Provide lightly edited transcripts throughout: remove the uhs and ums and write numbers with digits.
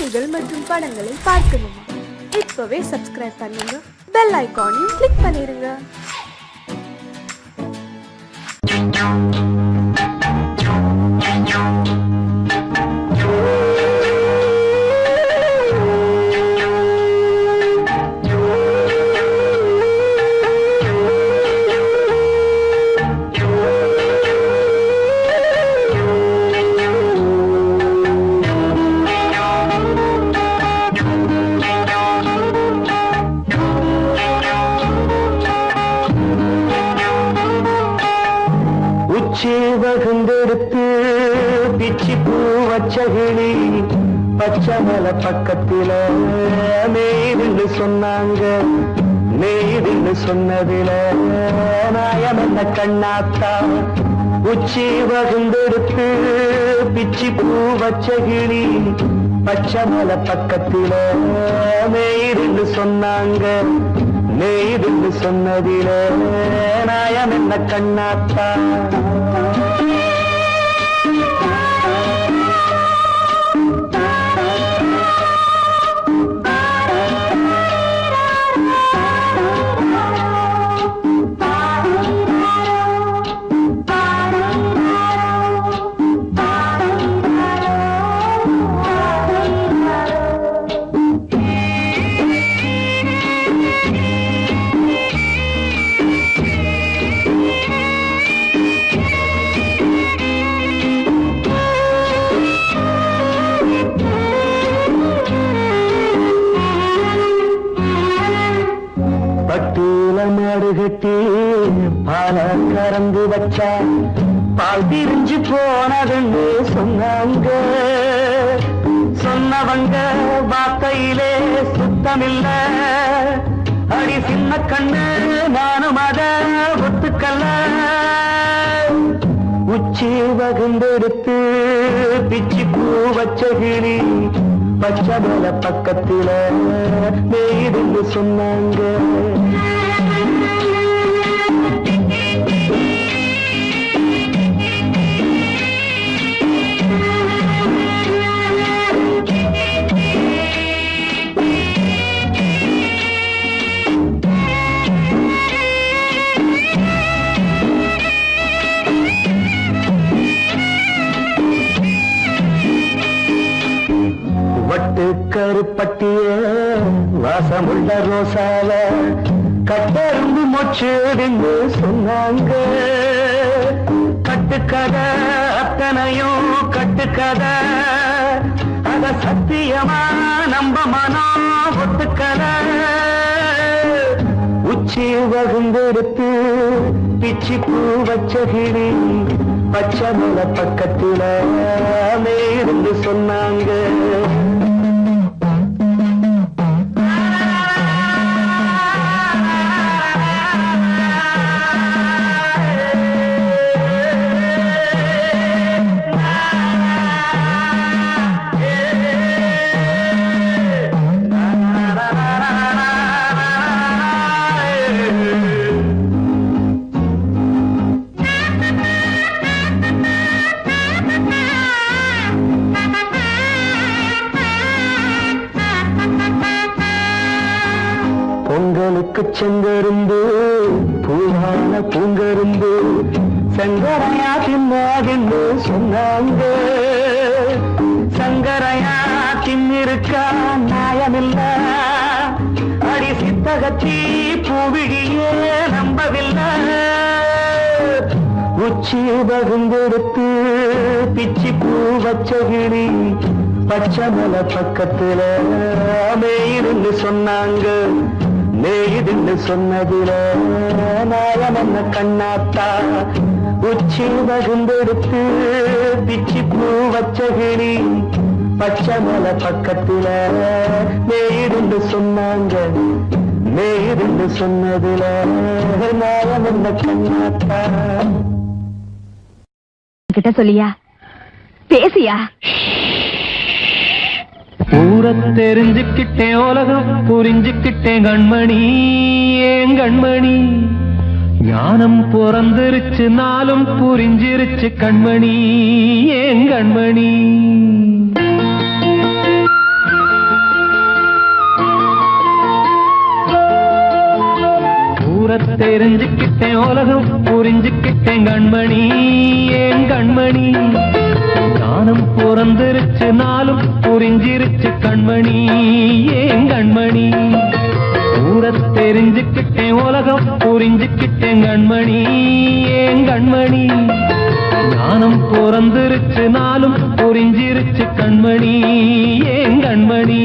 செய்திகள் மற்றும் படங்களை பார்க்கணுமா? இப்பவே சப்ஸ்கிரைப் பண்ணுங்க, பெல் ஐகானையும் கிளிக் பண்ணிருங்க. வகுந்தெடுத்து பிச்சி பூ வச்சகிளி பச்சமல பக்கத்தில மேய்துன்னு சொன்னாங்க. மேய்துன்னு சொன்னதில நாயம் என்ன கண்ணாத்தா. உச்சி வகுந்தெடுத்து பிச்சி பூ வச்சகிளி பச்சமல பக்கத்தில மேய்துன்னு சொன்னாங்க. மேய்துன்னு சொன்னதில நாயம் என்ன கண்ணாத்தா. மாடு கட்டி பால கறந்து வச்சா பால் திரிஞ்சு போனதுன்னு சொன்னாங்க. சொன்னவங்க வார்த்தையிலே சுத்தமில்ல. அடி சின்ன கண்ணு நானும் அத ஒத்துக்கல்ல. உச்சி வகுந்தெடுத்து பிச்சி பூ வச்ச கிளி பச்சமல பக்கத்தில மேய்துன்னு சொன்னாங்க. வட்டு கருப்பட்டிய வாசமுள்ள ரோசால கட்டெரும்பு மொச்சுடுன்னு சொன்னாங்க. கட்டுக்கதை அத்தனையும் கட்டுக்கதை, அத சத்தியமா நம்ப மனம் ஒத்துக்கதை. உச்சி வகுந்தெடுத்து பிச்சி பூ வச்ச கிளி பச்சமல பக்கத்தில மேய்துன்னு சொன்னாங்க. பொங்கலுக்கு செங்கரும்பு பூவான பூங்கரும்பு சங்கரையா தின்னாதுன்னு சொன்னாங்க. சங்கரையா தின்னிருக்கா நியாயமில்ல. அடி சித்தகத்தி பூவிழியே நம்பவில்லை. உச்சி வகுந்தெடுத்து பிச்சி பூ வச்ச கிளி பச்சமல பக்கத்தில மேய்துன்னு சொன்னாங்க. மேய்துன்னு சொன்னதில நாயம் என்ன கண்ணாத்தா. உச்சி வகுந்தெடுத்து பிச்சி பூ வச்ச கிளி பச்சமல பக்கத்தில மேய்துன்னு சொன்னாங்க. மேய்துன்னு சொன்னதில நாயம் என்ன கண்ணாத்தா. கிட்ட சொல்லியா பேசியா? ஊரை தெரிஞ்சுக்கிட்டேன், உலகம் புரிஞ்சுக்கிட்டேன் கண்மணி. ஏன் கண்மணி ஞானம் பிறந்திருச்சு, நாளும் புரிஞ்சிருச்சு கண்மணி. ஏன் கண்மணி தெரிஞ்சுக்கிட்டேன் உலகம் புரிஞ்சுக்கிட்டேன் கண்மணி ஏன் கண்மணி ஞானம் பிறந்திருச்சு நாளும் புரிஞ்சிருச்சு கண்மணி ஏன் கண்மணி ஊர தெரிஞ்சுக்கிட்டேன் உலகம் புரிஞ்சுக்கிட்டேன் கண்மணி ஏன் கண்மணி ஞானம் பிறந்திருச்சு நாளும் புரிஞ்சிருச்சு கண்மணி ஏன் கண்மணி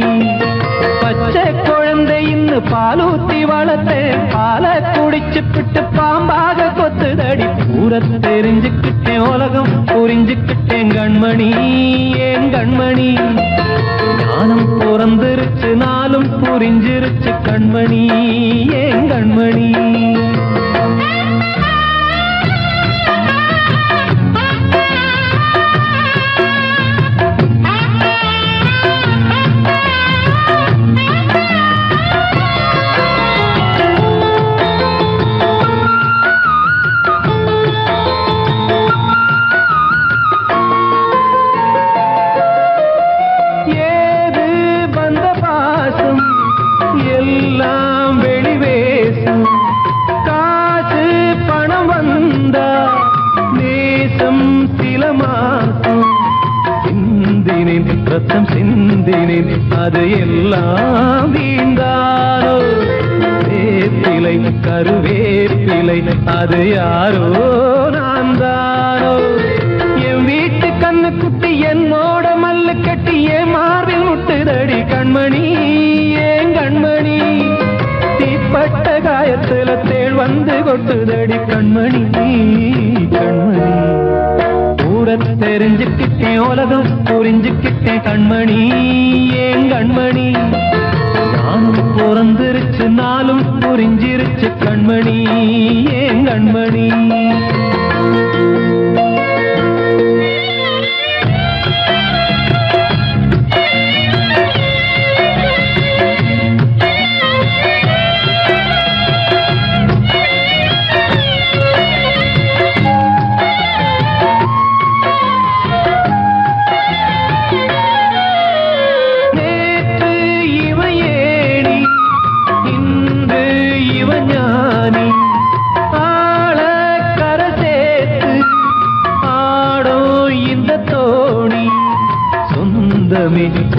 பச்சை குழந்தை இன்னும் பாலூத்தி வளர்த்தேன் பாலை குடிச்சு பிட்டு பாம்பாக கொத்துதடி ஊர தெரிஞ்சுக்கிட்டேன் உலகம் புரிஞ்சுக்கிட்டேன் கண்மணி ஏன் கண்மணி ஞானம் பிறந்திருச்சு நாளும் புரிஞ்சிருச்சு கண்மணி ஏன் கண்மணி ரத்தம் சிந்தினேன் அது எல்லாம் வீந்தாரோ வேப்பிலை கருவேப்பிலை அது யாரோ நான் தானோ என் வீட்டு கண்ணு குட்டி என்னோட மல்லு கட்டி என் மார்பில் முட்டுதடி கண்மணி ஏன் கண்மணி தீப்பட்ட காயத்துல தேள் வந்து கொட்டுதடி கண்மணி கண்மணி தெரிஞ்சுக்கிட்டேன் உலகம் புரிஞ்சுக்கிட்டேன் கண்மணி ஏன் கண்மணி ஞானம் பிறந்திருச்சு நாளும் புரிஞ்சிருச்சு கண்மணி ஏன் கண்மணி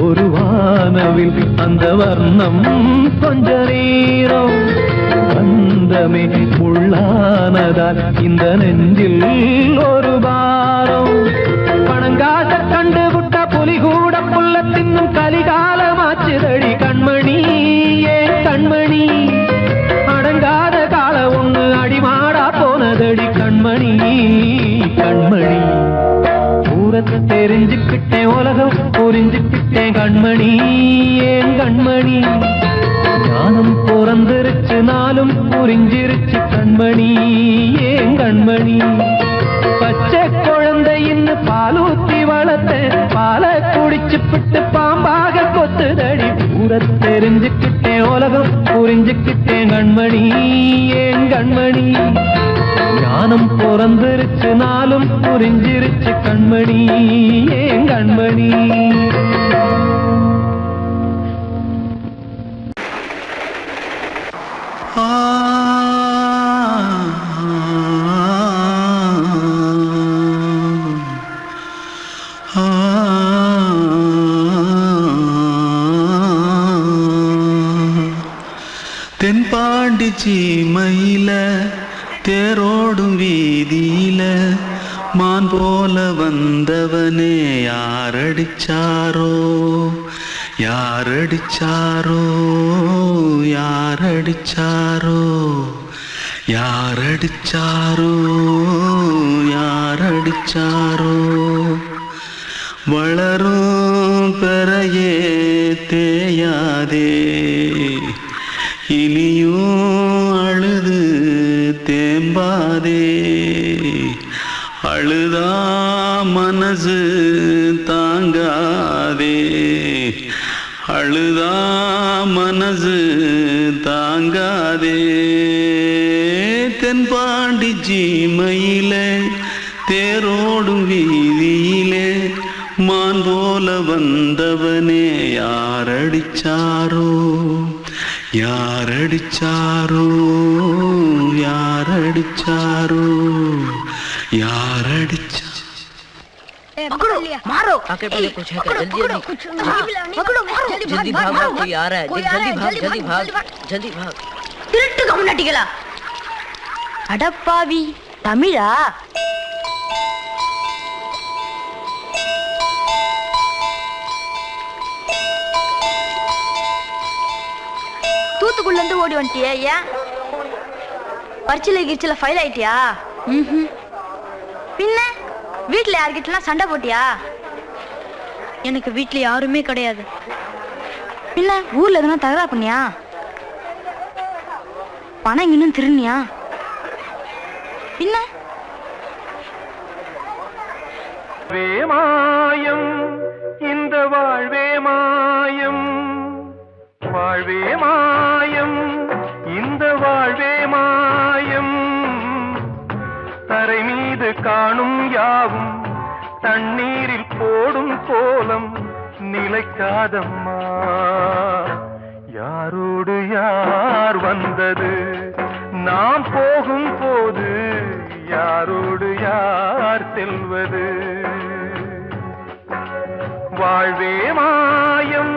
ஒரு வானவில் அந்த வர்ணம் கொஞ்ச நேரம் வந்தமே உள்ளானதால் இந்த நெஞ்சில் ஒரு பாரம் பணங்காச கண்டு விட்ட புலி கூட புல்ல தின்னும் கலிகாலமாச்சுதடி கண்மணி ஏன் கண்மணி அடங்காத கால ஒண்ணு அடிமாடா போனதடி கண்மணி கண்மணி தெரிஞ்சுக்கிட்டேன் உலகம் புரிஞ்சுக்கிட்டேன் கண்மணி ஏன் கண்மணி ஞானம் பிறந்திருச்சு நாளும் புரிஞ்சிருச்சு கண்மணி ஏன் கண்மணி பச்சை குழந்தை இன்னும் பாலூத்தி வளர்த்தேன் பாலை குடிச்சு பிட்டு பாம்பாக கொத்துதடி ஊர தெரிஞ்சுக்கிட்டேன் உலகம் புரிஞ்சுக்கிட்டேன் கண்மணி ஏன் கண்மணி ஞானம் பிறந்திருச்சு நாளும் புரிஞ்சிருச்சு கண்மணி ஏன் கண்மணி தென்பாண்டி சீமையில தேரோடும் வீதியில மான் போல வந்தவனே யாரடிச்சாரோ யாரடிச்சாரோ யாரடிச்சாரோ யாரடிச்சாரோ யாரடிச்சாரோ வளரும் பெறையே தேயாதே இனியும் அழுது தேம்பாதே அழுதா மனசு தாங்காதே அழுதா மனசு தாங்காதே தென்பாண்டி சீமையிலே தேரோடும் வீதியிலே மான் போல வந்தவனே யாரடிச்சாரோ யாரடிச்சாரோ யாரடிச்சாரோ யாரடிச்சா मारो आके पहले कुछ है क्या? जल्दी जल्दी जल्दी भाग भाग, कोई आ रहा है, जल्दी भाग जल्दी भाग। திருட்டு கம்யூனிட்டிகளா அடப்பாவி தமிழா தூத்துக்குள்ள இருந்து ஓடி வந்துட்டியா? ஏன் பரிச்சையில கிரிச்சில ஃபைல் ஆயிட்டியா? பின்ன வீட்டுல யார்கிட்டலாம் சண்டை போட்டியா? எனக்கு வீட்டுல யாருமே கிடையாது. பின்ன ஊர்ல எதுனா தகராறு பண்ணியா? பணம் இன்னும் திருநியா? பின்ன மாயம் இந்த வாழ்வே மாயம், வாழ்வே மாயம் இந்த வாழ்வே மாயம், தரை மீது காணும் யாவும் தண்ணீரில் போடும் கோலம் நிலைக்காதம்மா. யாரோடு யார் வந்தது நாம் போகும் போது, யாரோடு யார் செல்வது? வாழ்வே மாயம்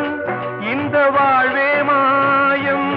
இந்த வாழ்வே மாயம்.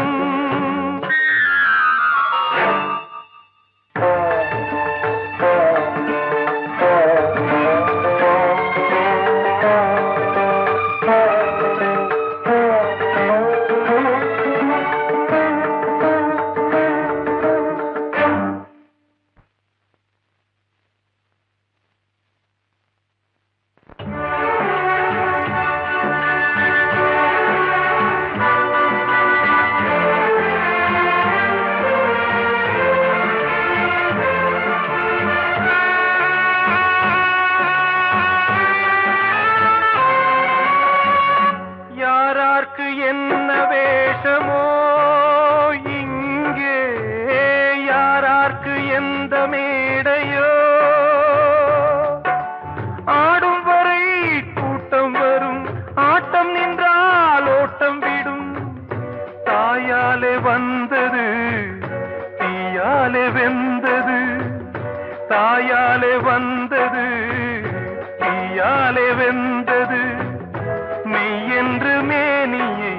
என்ன வேஷமோ இங்கே, யாரார்க்கு எந்த மேடையோ, ஆடும் வரை கூட்டம் வரும், ஆட்டம் நின்றால் ஓட்டம் விடும். தாயாலே வந்தது தீயாலே வெந்தது, தாயாலே வந்தது தீயாலே வெந்தது. மெய் என்று மேனியை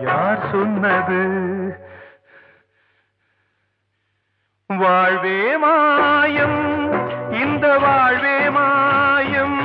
யார் சொன்னது? வாழ்வே மாயம் இந்த வாழ்வே மாயம்.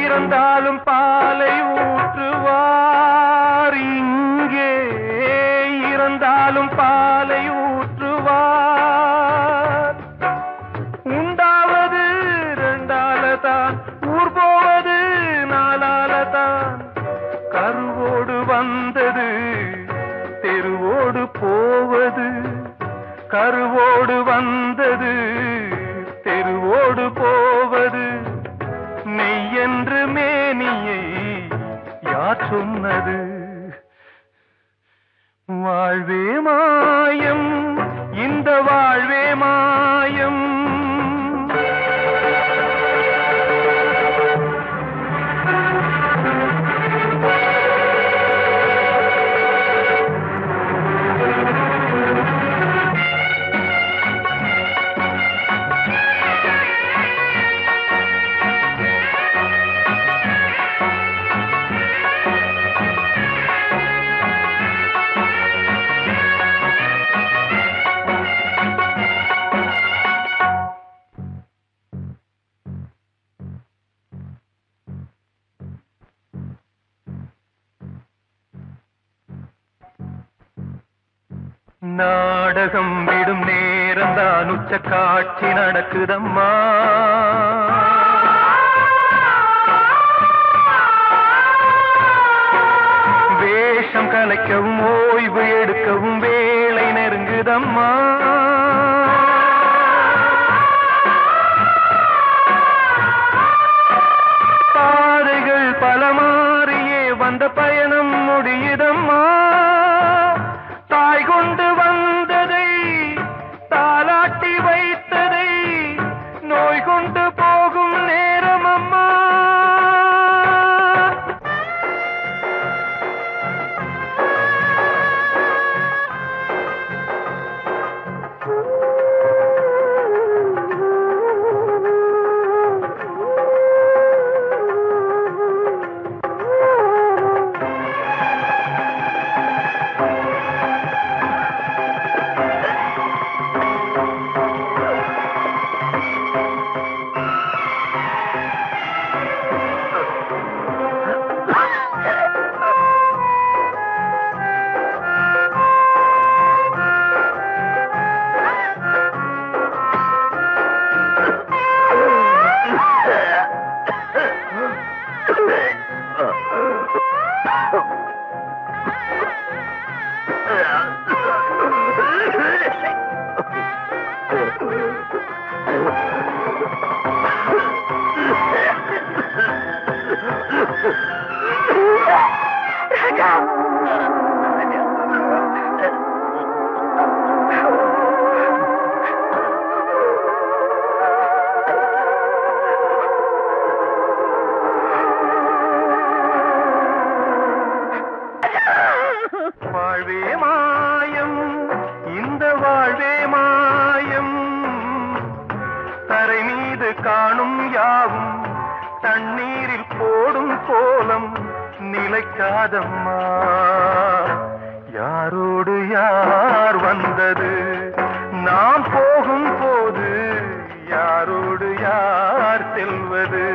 இறந்தாலும் பாலை ஊற்றுவார் இங்கே, இறந்தாலும் பாலை ஊற்றுவார். உண்டாவது ரெண்டாலதான், ஊர் போவது நாலாலதான். கருவோடு வந்தது தெருவோடு போவது, கருவோடு வந்தது தெருவோடு போவது. மெய் என்று மேனியை யார் சொன்னது? வாழ்வே மாயம் இந்த வாழ்வே மாயம். நாடகம் விடும் நேரம்தான் உச்ச காட்சி நடக்குதம்மா. முடியுதம்மா. பாதைகள் பல மாறியே வந்த பயணம் முடியுதம்மா. தாய் கொண்டு வந்ததை தாலாட்டி வைத்ததை நோய் கொண்டு போகும் நேரம் அம்மா. வாழ்வே மாயம், இந்த வாழ்வே மாயம். தரை மீது காணும் யாவும் தண்ணீரில் போடும் கோலம் நிலைக்காதம்மா. யாரோடு யார் வந்தது நாம் போகும் போது, யாரோடு யார் செல்வது?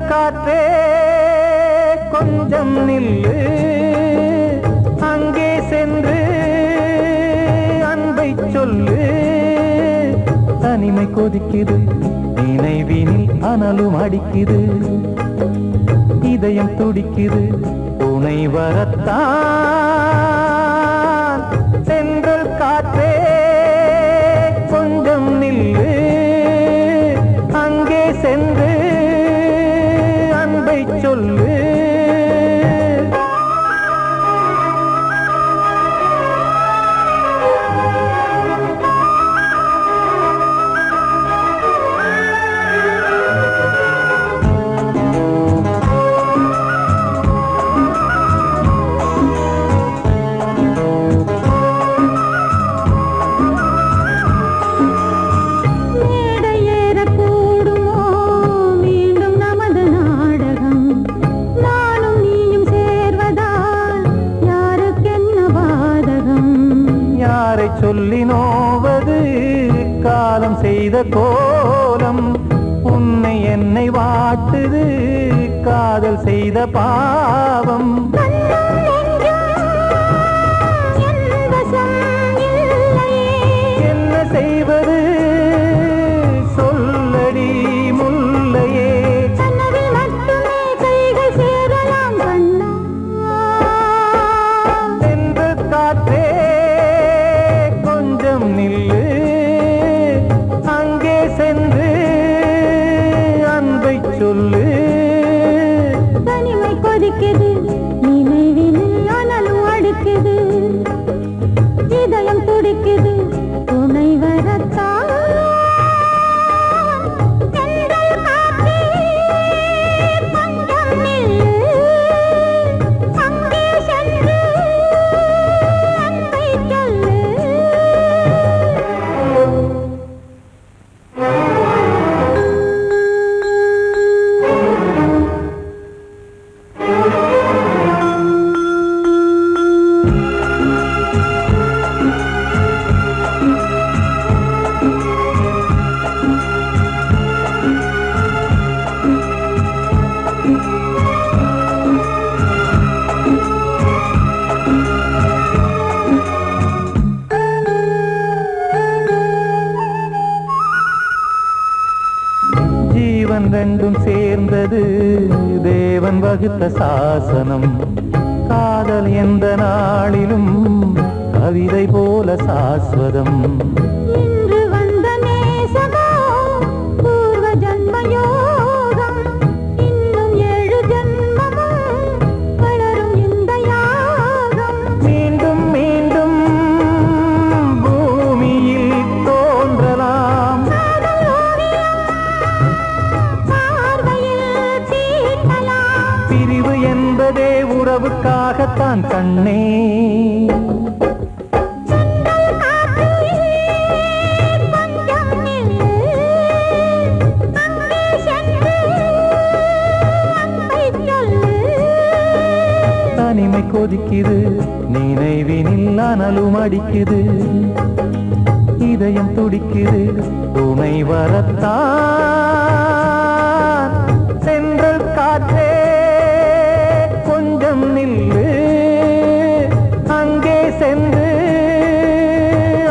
காற்றே கொஞ்சம் நில்லு, அங்கே சென்று அன்பை சொல்லு. தனிமை கொதிக்குது, நினைவினில் அனலும் அடிக்குது, இதயம் துடிக்குது துணை வரத்தான். சென்றல் காற்றே கொஞ்சம் நில்லு, அங்கே சென்று அன்பை சொல்லு. சொல்லி நோவது காலம் செய்த கோலம், உன்னை என்னை வாட்டுது காதல் செய்த பாவம். என்ன செய்வது சொல்லடி முல்லையே, சென்று காற்றே கொஞ்சம் நில்லு, அங்கே சென்று அன்பை சொல்லு. தனிமை கொதிக்குது, நீ வகுத்த சாசனம். காதல் எந்த நாளிலும் கவிதை போல சாஸ்வதம். இன்று வந்த நேசமோ பூர்வ ஜன்ம யோகம். இன்னும் 7 ஜன்மமும் வளரும் இந்த யாகம். மீண்டும் மீண்டும் பூமியில் தோன்றலாம். காதல் ஓவியம் பார்வையில் தீட்டலாம். பிரிவு என்பதே உறவுக்காகத்தான் கண்ணே. தனிமை கொதிக்குது, நினைவினில் அனலும் அடிக்குது. இதயம் துடிக்குது, துணை வரத்தான். சென்றல் காற்றே கொஞ்சம் நில்லு, அங்கே சென்று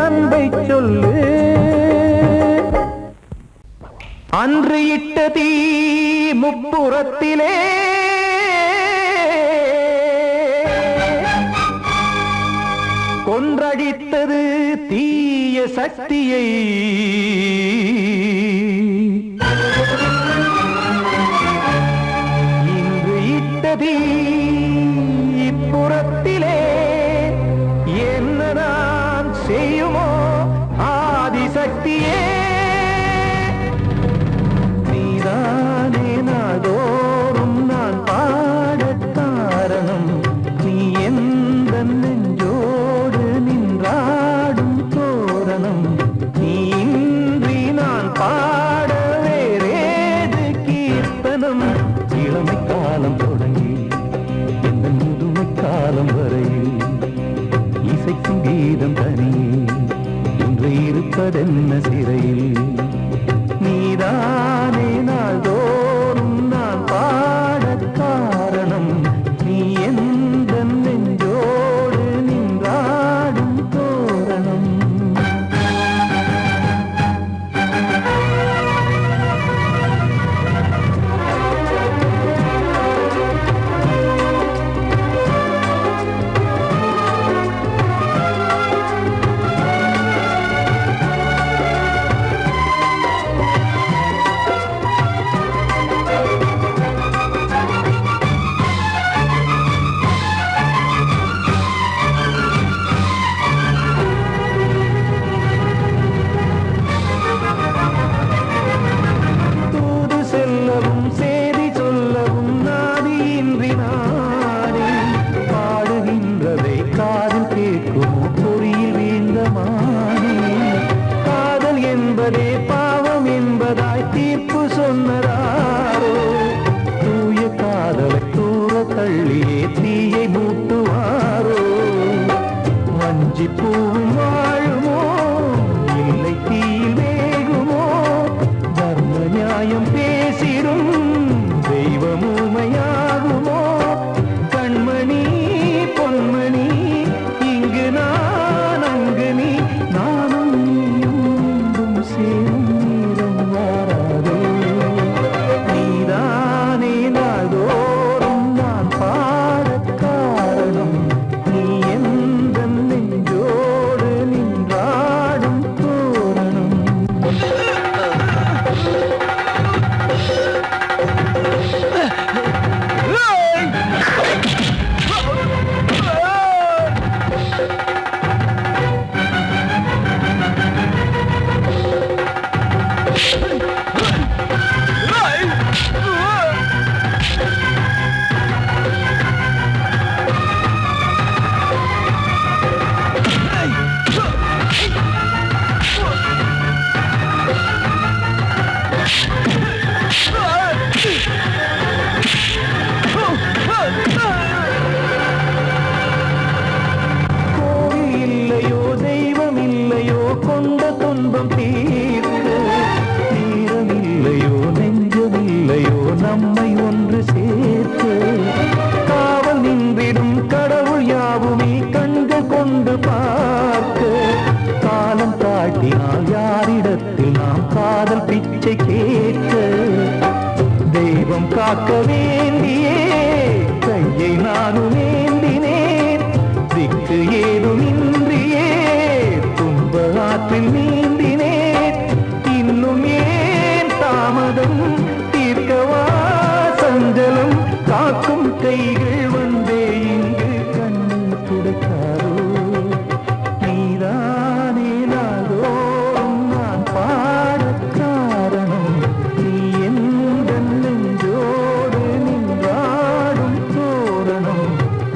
அன்பை சொல்லு. அன்று இட்ட தீ முப்புறத்திலே கொன்றடித்தது தீய சக்தியை. இன்று இட்டது இப்புறத்திலே என்ன நான் செய்யுமோ ஆதிசக்தியே. நீதானே நாள்தோறும் நான் பாட காரணம். நீ எந்த நெஞ்சோடு நின்றாடும் தோரணம். நீ இன்றி நான் பாட வேறேது கீர்த்தனம். இளமை காலம் தொடங்கி எந்த முதுமை காலம் வரையில் இசைக்கும் கீதம் தனியே இன்று இருப்பதென்ன சிறையில். நீதானே நாள்தோறும் நான் பாட காரணம். நீ எந்த நெஞ்சோடு நின்றாடும் தோரணம். தூது செல்லவும் சேதி சொல்லவும் நாதியின்றி நானே பாடுகின்றதை காதில் கேட்கும் பொறியில் வீழ்ந்த மானே. காதல் என்பதே பாவம் என்பதாய் தீர்ப்பு சொன்னதாரோ. தூய காதலை தூர தள்ளியே தீயை மூட்டுவாரோ. வஞ்சி பூவும் வாழுமோ இல்லை தீயில் வேகுமோ. தர்ம நியாயம் பேசிடும் தெய்வம் ஊமையாகுமோ. கண்மணி பொன்மணி இங்கு நான் அங்கு நீ. நானும் நீயும் மீண்டும் சேரும் நேரம் வாராதோ. நீதானே நாள்தோறும் நான் பாட காரணம். நீ எந்த நெஞ்சோடு நின்றாடும் தோரணம். கோவில் இல்லையோ தெய்வம் இல்லையோ கொண்ட துன்பம் தீர்க்க. நேரம் இல்லையோ நெஞ்சம் இல்லையோ நம்மை ஒன்று சேர்க்க. காவல் நின்றிடும் கடவுள் யாவுமே கண்கள் கொண்டு பார்க்க. காலம் காட்டினால் யாரிடத்தில் நாம் காதல் பிச்சை கேட்க. தெய்வம் காக்க வேண்டியே ஏதுமின்றியே துன்ப ஆற்றில் நீந்தினே இன்னும் ஏன் தாமதம் தீர்க்கவா சஞ்சலம் காக்கும் கைகள் வந்தே இங்கு கண்ணீர் துடைக்காரோ நீதானே நாள்தோறும் நான் பாடக் காரணம் நீ எந்த நெஞ்சோடு நின்றாடும் தோரணம்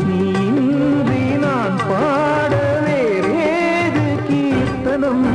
நீ இன்றி நான் பாட வேறேது கீர்த்தனம்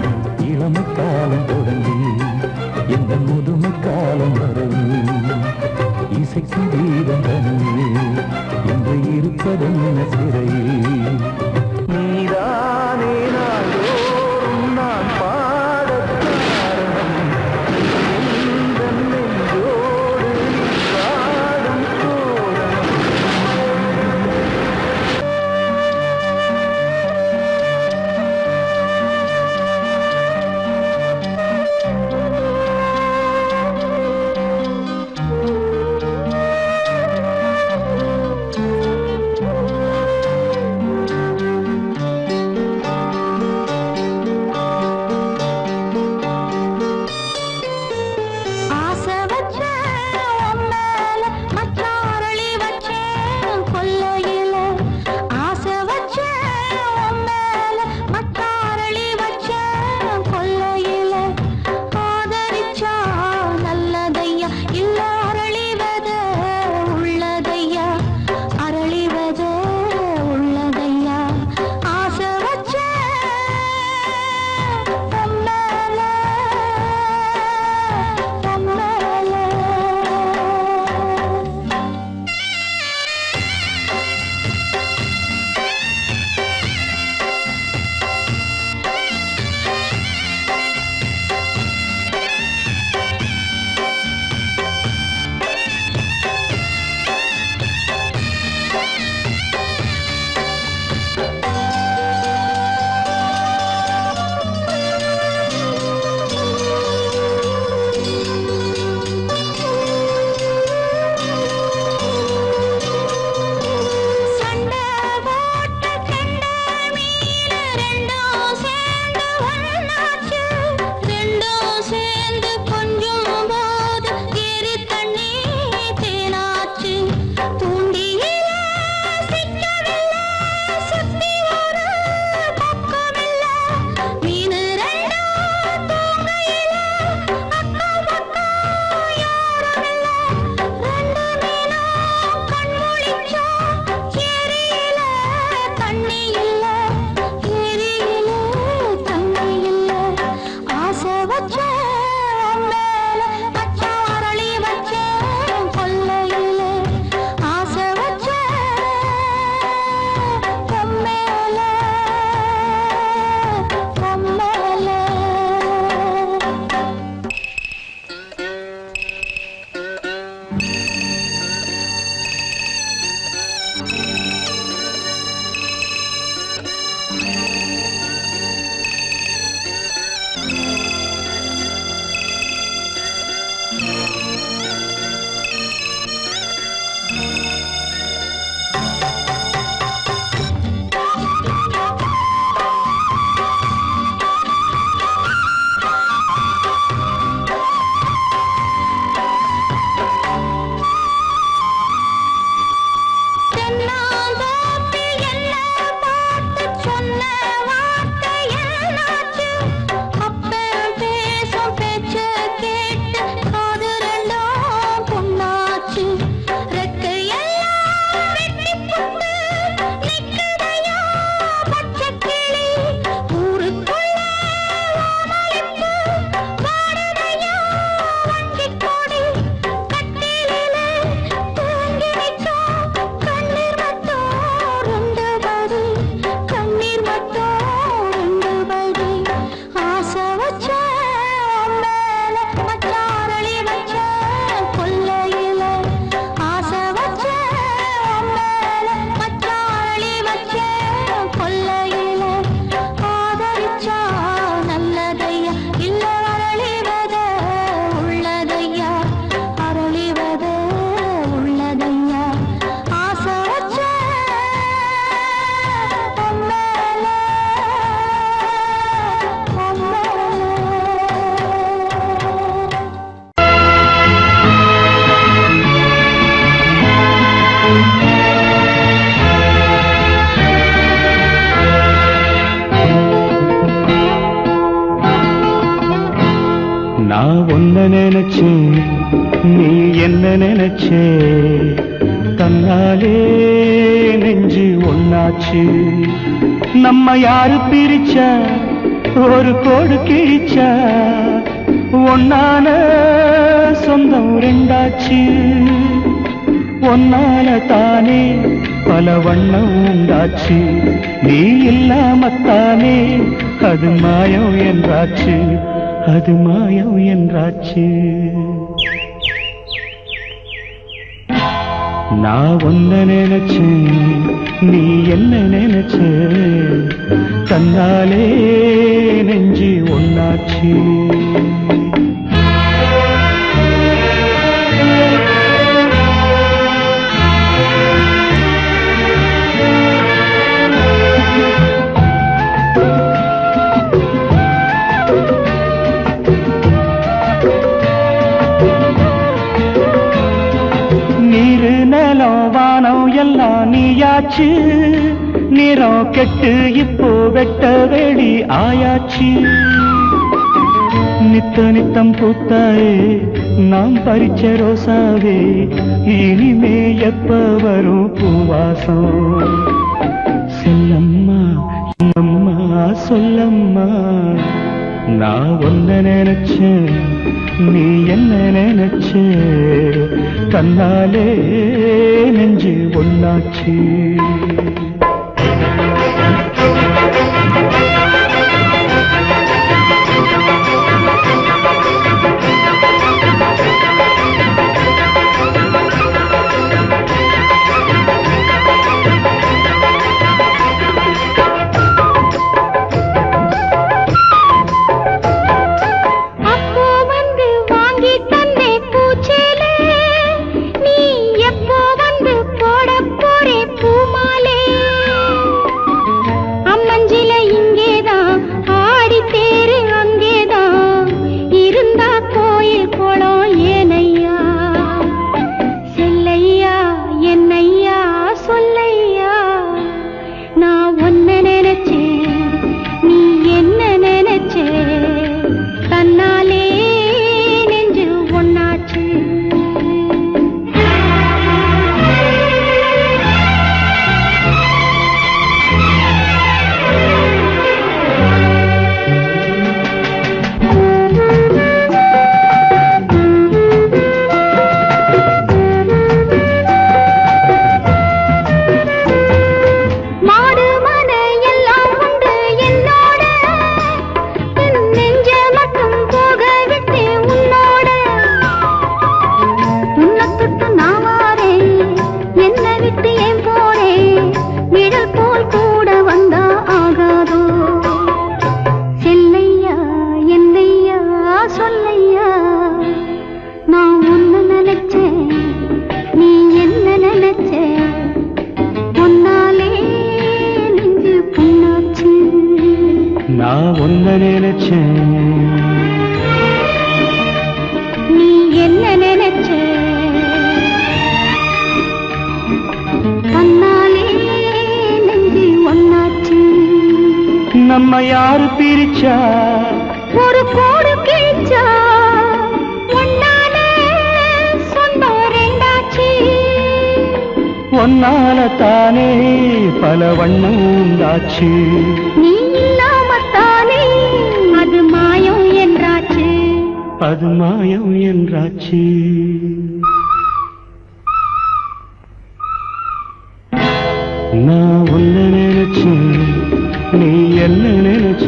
நினைச்சேன் நீ என்ன நினைச்சே தன்னாலே நெஞ்சு ஒன்னாச்சு நம்ம யாரு பிரிச்சா ஒரு கோடு கிழிச்சா ஒன்னான சொந்தம் ரெண்டாச்சு ஒன்னால தானே பல வண்ணம் உண்டாச்சு நீ இல்லாமத்தானே அது மாயம் என்றாச்சு அது மாயம் என்றாச்சு நான் ஒன்ன நினைச்சேன் நீ என்ன நினைச்ச தன்னாலே நெஞ்சு ஒன்னாச்சு எல்லாம் நீயாச்சு நிறம் கெட்டு இப்போ வெட்ட வெளி ஆயாச்சு நித்த நித்தம் பூத்தாயே நாம் பறிச்ச ரோசாவே இனிமே எப்ப வரும் பூவாசம் செல்லம்மா அம்மா சொல்லம்மா நான் ஒன்ன நினைச்சேன் நீ என்ன நினைச்ச தன்னாலே நெஞ்சு ஒன்னாச்சு நான் ஒன்ன நினைச்சேன் நீ என்ன நினைச்ச தன்னாலே நெஞ்சு ஒன்னாச்சு நம்ம யாரு பிரிச்சா ஒரு கோடு கிழிச்சா ஒன்னாலே சொந்தம் ரெண்டாச்சு ஒன்னால தானே பல வண்ணம் உண்டாச்சு நீ இல்லாமத்தானே அது மாயம் என்றாச்சு அது மாயம் என்றாச்சு நான் ஒன்ன நினைச்சேன் நீ என்ன நினைச்ச